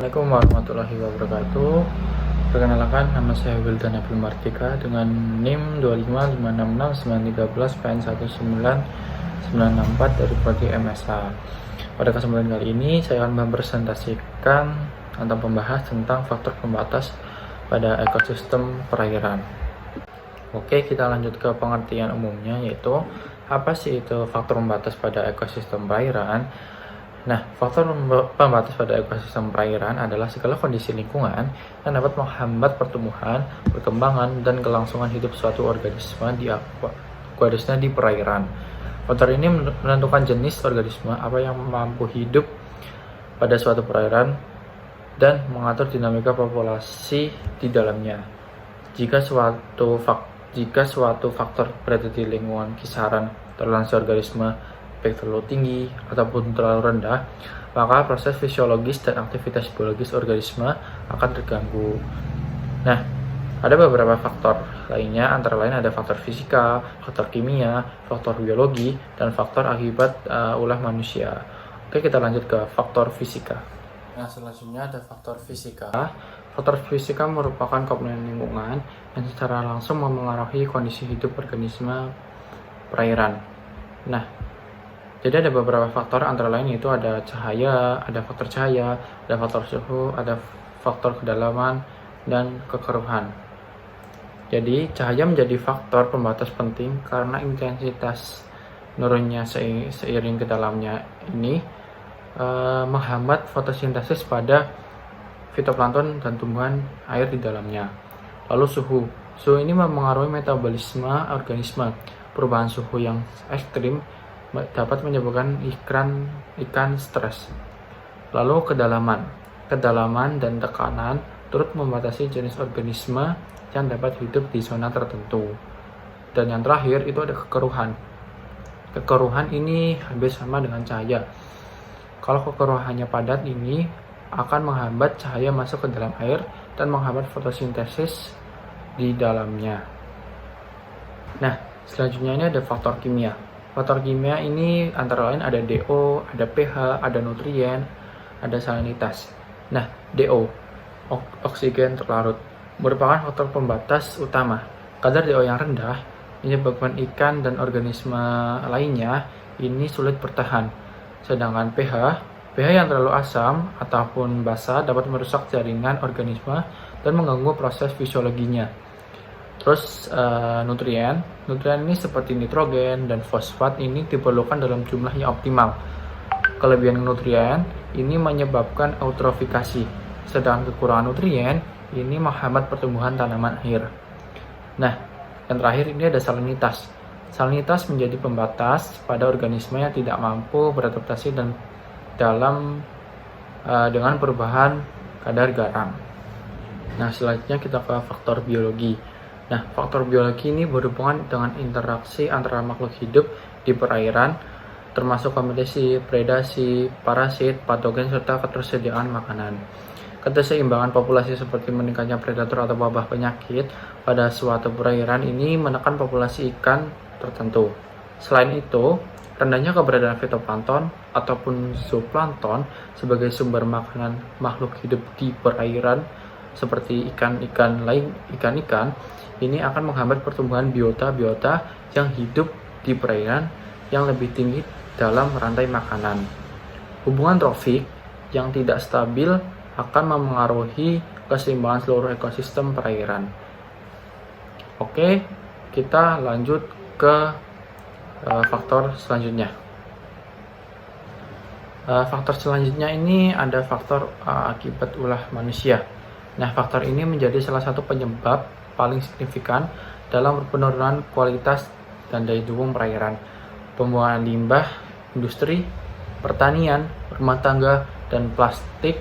Assalamualaikum warahmatullahi wabarakatuh. Perkenalkan, nama saya Wildan Nabil Martika dengan NIM 255669313 PN19964 dari Prodi MSA. Pada kesempatan kali ini saya akan mempresentasikan atau membahas tentang faktor pembatas pada ekosistem perairan. Oke, kita lanjut ke pengertian umumnya, yaitu apa sih itu faktor pembatas pada ekosistem perairan. Nah, faktor pembatas pada ekosistem perairan adalah segala kondisi lingkungan yang dapat menghambat pertumbuhan, perkembangan, dan kelangsungan hidup suatu organisme di perairan. Faktor ini menentukan jenis organisme apa yang mampu hidup pada suatu perairan dan mengatur dinamika populasi di dalamnya. Jika suatu faktor berada di lingkungan kisaran toleransi organisme baik terlalu tinggi ataupun terlalu rendah, maka proses fisiologis dan aktivitas biologis organisme akan terganggu. Nah, ada beberapa faktor lainnya, antara lain ada faktor fisika, faktor kimia, faktor biologi, dan faktor akibat ulah manusia. Oke, kita lanjut ke faktor fisika. Nah, selanjutnya ada faktor fisika. Faktor fisika merupakan komponen lingkungan yang secara langsung memengaruhi kondisi hidup organisme perairan. Nah, jadi ada beberapa faktor, antara lain itu ada cahaya, ada faktor cahaya, ada faktor suhu, ada faktor kedalaman, dan kekeruhan. Jadi cahaya menjadi faktor pembatas penting karena intensitas nurunnya seiring ke dalamnya ini menghambat fotosintesis pada fitoplankton dan tumbuhan air di dalamnya. Lalu suhu ini memengaruhi metabolisme organisme. Perubahan suhu yang ekstrim dapat menyebabkan ikan stres. Lalu kedalaman dan tekanan turut membatasi jenis organisme yang dapat hidup di zona tertentu. Dan yang terakhir itu ada kekeruhan. Kekeruhan ini hampir sama dengan cahaya. Kalau kekeruhannya padat, ini akan menghambat cahaya masuk ke dalam air dan menghambat fotosintesis di dalamnya. Nah, selanjutnya ini ada faktor kimia. Faktor kimia ini antara lain ada DO, ada pH, ada nutrien, ada salinitas. Nah, DO, oksigen terlarut, merupakan faktor pembatas utama. Kadar DO yang rendah menyebabkan ikan dan organisme lainnya ini sulit bertahan. Sedangkan pH yang terlalu asam ataupun basa dapat merusak jaringan organisme dan mengganggu proses fisiologinya. Terus nutrien ini seperti nitrogen dan fosfat ini diperlukan dalam jumlah yang optimal. Kelebihan nutrien ini menyebabkan eutrofikasi, sedangkan kekurangan nutrien ini menghambat pertumbuhan tanaman air. Nah, yang terakhir ini ada salinitas. Salinitas menjadi pembatas pada organisme yang tidak mampu beradaptasi dengan perubahan kadar garam. Nah, selanjutnya kita ke faktor biologi. Nah, faktor biologi ini berhubungan dengan interaksi antara makhluk hidup di perairan, termasuk kompetisi, predasi, parasit, patogen, serta ketersediaan makanan. Keseimbangan populasi seperti meningkatnya predator atau wabah penyakit pada suatu perairan ini menekan populasi ikan tertentu. Selain itu, rendahnya keberadaan fitoplankton ataupun zooplankton sebagai sumber makanan makhluk hidup di perairan seperti ikan-ikan ini akan menghambat pertumbuhan biota yang hidup di perairan yang lebih tinggi dalam rantai makanan. Hubungan trofik yang tidak stabil akan memengaruhi keseimbangan seluruh ekosistem perairan. Oke, kita lanjut ke faktor selanjutnya. Faktor selanjutnya ini ada faktor akibat ulah manusia. Nah, faktor ini menjadi salah satu penyebab paling signifikan dalam penurunan kualitas dan daya dukung perairan. Pembuangan limbah, industri, pertanian, rumah tangga, dan plastik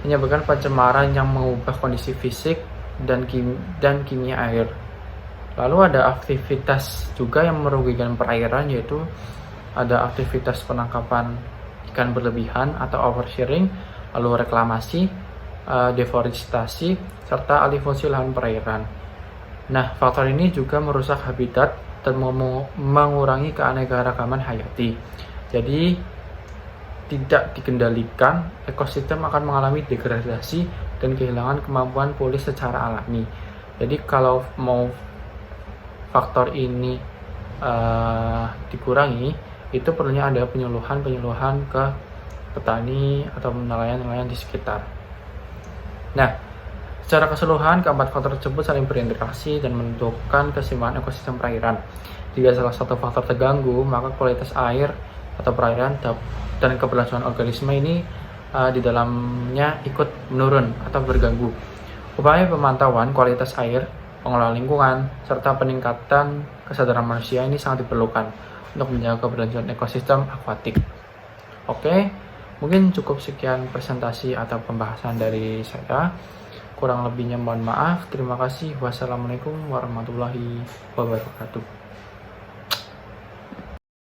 menyebabkan pencemaran yang mengubah kondisi fisik dan kimia air. Lalu ada aktivitas juga yang merugikan perairan, yaitu ada aktivitas penangkapan ikan berlebihan atau overfishing, lalu reklamasi, deforestasi, serta alih fungsi lahan perairan. Nah, faktor ini juga merusak habitat dan mengurangi keanekaragaman hayati. Jadi, tidak dikendalikan, ekosistem akan mengalami degradasi dan kehilangan kemampuan pulih secara alami. Jadi kalau mau faktor ini dikurangi, itu perlunya ada penyuluhan ke petani atau nelayan-nelayan di sekitar. Nah, secara keseluruhan, keempat faktor tersebut saling berinteraksi dan menentukan keseimbangan ekosistem perairan. Jika salah satu faktor terganggu, maka kualitas air atau perairan dan keberlangsungan organisme ini di dalamnya ikut menurun atau berganggu. Upaya pemantauan kualitas air, pengelolaan lingkungan, serta peningkatan kesadaran manusia ini sangat diperlukan untuk menjaga keberlangsungan ekosistem akuatik. Oke, mungkin cukup sekian presentasi atau pembahasan dari saya. Kurang lebihnya mohon maaf. Terima kasih. Wassalamualaikum warahmatullahi wabarakatuh.